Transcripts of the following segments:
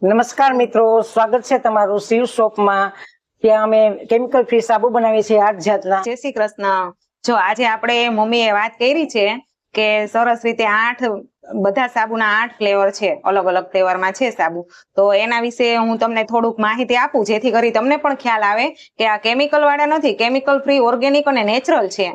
નમસ્કાર મિત્રો, સ્વાગત છે તમારું શિવ શોપમાં. ત્યાં અમે કેમિકલ ફ્રી સાબુ બનાવીએ છીએ 8 જાતના. જય શ્રી કૃષ્ણ. જો આજે આપણે મમ્મીએ વાત કરી છે કે સરસ રીતે બધા સાબુના 8 ફ્લેવર છે, અલગ અલગ ફ્લેવરમાં છે સાબુ. તો એના વિશે હું તમને થોડુંક માહિતી આપું, જેથી કરી તમને પણ ખ્યાલ આવે કે આ કેમિકલ વાળા નથી, કેમિકલ ફ્રી, ઓર્ગેનિક અને નેચરલ છે.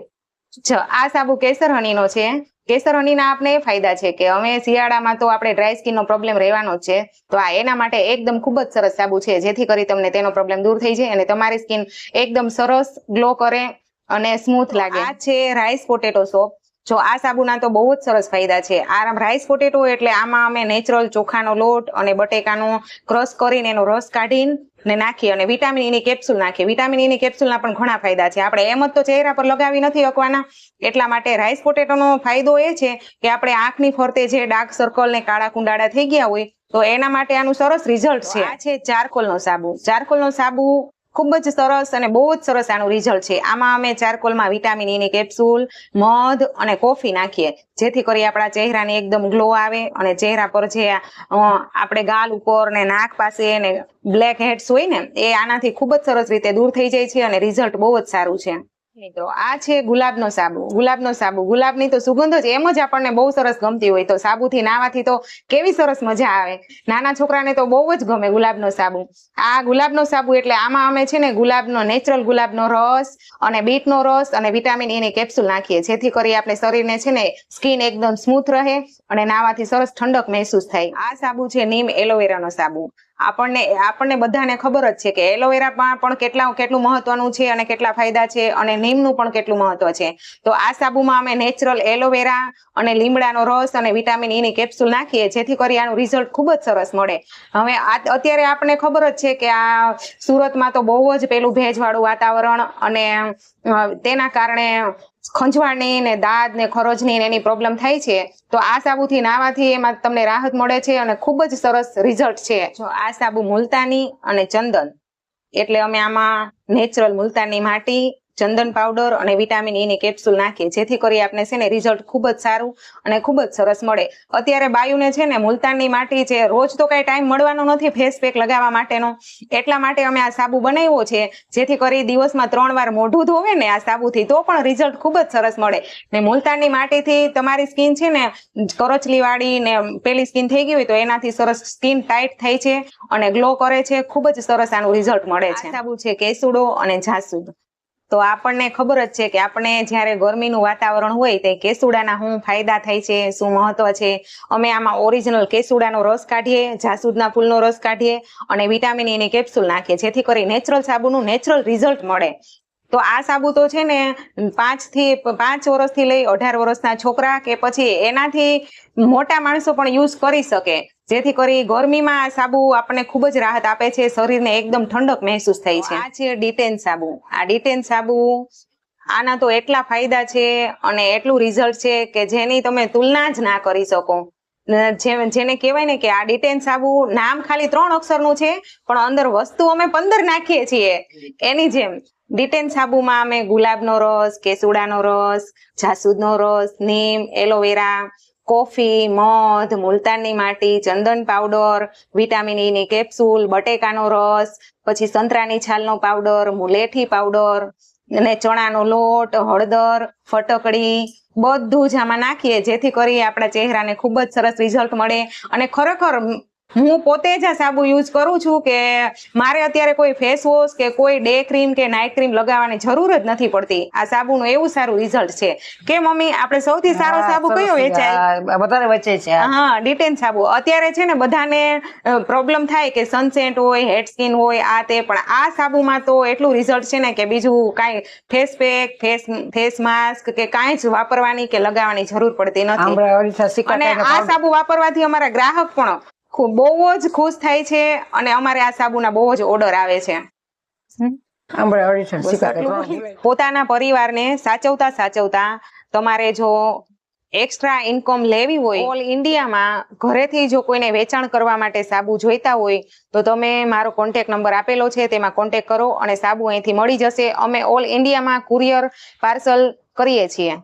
જો આ સાબુ કેસર હનીનો છે. કેસર હનીના આપણે એ ફાયદા છે કે અમે શિયાળામાં તો આપણે ડ્રાય સ્કિનનો પ્રોબ્લેમ રહેવાનો જ છે, તો આ એના માટે એકદમ ખૂબ જ સરસ સાબુ છે, જેથી કરી તમને તેનો પ્રોબ્લેમ દૂર થઈ જાય અને તમારી સ્કિન એકદમ સરસ ગ્લો કરે અને સ્મૂથ લાગે. આ છે રાઈસ પોટેટો સોપ. જો આ સાબુના તો બહુ જ સરસ ફાયદા છે. આ રાઈસ પોટેટો એટલે આમાં અમે નેચરલ ચોખાનો લોટ અને બટેકાનો ક્રશ કરીને એનો રસ કાઢીને નાખીએ અને વિટામિન ઈની કેપ્સ્યુલ નાખીએ. વિટામિન ઈની કેપ્સ્યુલના પણ ઘણા ફાયદા છે. આપણે એમ જ તો ચહેરા પર લગાવી નથી શકવાના, એટલા માટે રાઈસ પોટેટોનો ફાયદો એ છે કે આપણે આંખની ફરતે જે ડાર્ક સર્કલ ને કાળા કુંડાળા થઈ ગયા હોય તો એના માટે આનું સરસ રિઝલ્ટ છે. આ છે ચારકોલનો સાબુ. ચારકોલનો સાબુ ખૂબ જ સરસ અને બહુ જ સરસ આનું રિઝલ્ટ છે. આમાં અમે ચારકોલમાં વિટામિન ઈની કેપ્સ્યુલ, મધ અને કોફી નાખીએ, જેથી કરી આપણા ચહેરાને એકદમ ગ્લો આવે અને ચહેરા પર જે આપણે ગાલ ઉપર ને નાક પાસે ને બ્લેક હેડ્સ હોય ને એ આનાથી ખૂબ જ સરસ રીતે દૂર થઈ જાય છે અને રિઝલ્ટ બહુ જ સારું છે. મિત્રો આ છે ગુલાબનો સાબુ. ગુલાબનો સાબુ, ગુલાબની તો સુગંધ જ એમ જ આપણને બહુ સરસ ગમતી હોય, તો સાબુથી નાવાથી તો કેવી સરસ મજા આવે. નાના છોકરાને તો બહુ જ ગમે ગુલાબનો સાબુ. આ ગુલાબનો સાબુ એટલે આમાં અમે છે ને ગુલાબનો, નેચરલ ગુલાબનો રસ અને બીટનો રસ અને વિટામિન ઈની કેપ્સ્યુલ નાખીએ, જેથી કરી આપણે શરીરને છે ને સ્કિન એકદમ સ્મૂથ રહે અને નાવાથી સરસ ઠંડક મહેસૂસ થાય. આ સાબુ છે નીમ એલોવેરાનો સાબુ. આપણને બધાને ખબર જ છે કે એલોવેરામાં પણ કેટલું મહત્વનું છે અને કેટલા ફાયદા છે, અને નીમનું પણ કેટલું મહત્વ છે. તો આ સાબુમાં અમે નેચરલ એલોવેરા અને લીમડાનો રસ અને વિટામિન ઈની કેપ્સ્યુલ નાખીએ, જેથી કરી આનું રિઝલ્ટ ખૂબ જ સરસ મળે. હવે અત્યારે આપણને ખબર જ છે કે આ સુરતમાં તો બહુ જ પેલું ભેજવાળું વાતાવરણ અને તેના કારણે ખંજવાળની ને દાદ ને ખરોજની એની પ્રોબ્લેમ થાય છે. તો આ સાબુથી નાવાથી એમાં તમને રાહત મળે છે અને ખૂબ જ સરસ રિઝલ્ટ છે. જો આ સાબુ મુલતાની અને ચંદન, એટલે અમે આમાં નેચરલ મુલતાની માટી, ચંદન પાવડર અને વિટામિન ઈની કેપ્સ્યુલ નાખીએ, જેથી કરી આપણે છે ને રિઝલ્ટ ખૂબ જ સારું અને ખૂબ જ સરસ મળે. અત્યારે બાયુને છે ને મુલતાની માટી છે, રોજ તો કઈ ટાઈમ મળવાનો નથી ફેસ પેક લગાવવા માટેનો, એટલા માટે અમે આ સાબુ બનાવ્યો છે, જેથી કરી દિવસમાં 3 વાર મોઢું ધોવે ને આ સાબુથી તો પણ રિઝલ્ટ ખૂબ જ સરસ મળે. ને મુલતાની માટીથી તમારી સ્કિન છે ને કરચલી વાળી ને પેલી સ્કિન થઈ ગઈ હોય તો એનાથી સરસ સ્કિન ટાઈટ થાય છે અને ગ્લો કરે છે. ખૂબ જ સરસ આનું રિઝલ્ટ મળે છે. આ સાબુ છે કેસુડો અને જાસૂદ. તો આપણને ખબર જ છે કે આપણે જ્યારે ગરમીનું વાતાવરણ હોય તે કેસુડાના શું ફાયદા થાય છે, શું મહત્વ છે. અમે આમાં ઓરિજિનલ કેસુડાનો રસ કાઢીએ, જાસૂદના ફૂલનો રસ કાઢીએ અને વિટામિન ઈની કેપ્સ્યુલ નાખીએ, જેથી કરી નેચરલ સાબુનું નેચરલ રિઝલ્ટ મળે. તો આ સાબુ તો છે ને 5 વર્ષથી લઈ 18 વર્ષના છોકરા કે પછી એનાથી મોટા માણસો પણ યુઝ કરી શકે, જેથી કરી ગરમીમાં આ સાબુ આપણને ખૂબ જ રાહત આપે છે, શરીરને એકદમ ઠંડક મહેસૂસ થાય છે. આ છે ડીટેન સાબુ. આ ડીટેન સાબુ, આના તો એટલા ફાયદા છે અને એટલું રિઝલ્ટ છે કે જેની તમે તુલના જ ના કરી શકો. જેને કહેવાય ને કે આ ડીટેન સાબુ નામ ખાલી 3 અક્ષરનું છે, પણ અંદર વસ્તુ અમે 15 નાખીએ છીએ. એની જેમ ડીટેન સાબુમાં અમે ગુલાબનો રસ, કેસુડાનો રસ, જાસૂદનો રસ, નીમ, એલોવેરા, કોફી, મધ, મુલતાની માટી, ચંદન પાવડર, વિટામિન ઈની કેપ્સ્યુલ, બટેકાનો રસ, પછી સંતરાની છાલનો પાવડર, મુલેઠી પાવડર અને ચણાનો લોટ, હળદર, ફટકડી બધું જ આમાં નાખીએ, જેથી કરી આપણા ચહેરાને ખૂબ જ સરસ રિઝલ્ટ મળે. અને ખરેખર હું પોતે જ આ સાબુ યુઝ કરું છું કે મારે અત્યારે કોઈ ફેસ વોશ કે કોઈ ડે ક્રીમ કે નાઇટ ક્રીમ લગાવવાની જરૂર જ નથી પડતી. આ સાબુનું એવું સારું રિઝલ્ટ છે કે મમ્મી આપણે સૌથી સારો સાબુ કયો વેચાય? વધારે વચ્ચે છે. હા, ડીટેન સાબુ. અત્યારે છે ને બધાને પ્રોબ્લેમ થાય કે સનસેટ હોય, હેડ સ્કિન હોય, આ તે, પણ આ સાબુમાં તો એટલું રિઝલ્ટ છે ને કે બીજું કાંઈ ફેસ પેક, ફેસ માસ્ક કે કાંઈ જ વાપરવાની કે લગાવવાની જરૂર પડતી નથી. અને આ સાબુ વાપરવાથી અમારા ગ્રાહક પણ બહુ જ ખુશ થાય છે અને અમારે આ સાબુના બહુ જ ઓર્ડર આવે છે. પોતાના પરિવારને સાચવતા તમારે જો એક્સ્ટ્રા ઇન્કમ લેવી હોય, ઓલ ઇન્ડિયામાં ઘરેથી જો કોઈને વેચાણ કરવા માટે સાબુ જોઈતા હોય તો તમે મારો કોન્ટેક્ટ નંબર આપેલો છે, તેમાં કોન્ટેક્ટ કરો અને સાબુ અહીંથી મળી જશે. અમે ઓલ ઇન્ડિયામાં કુરિયર પાર્સલ કરીએ છીએ.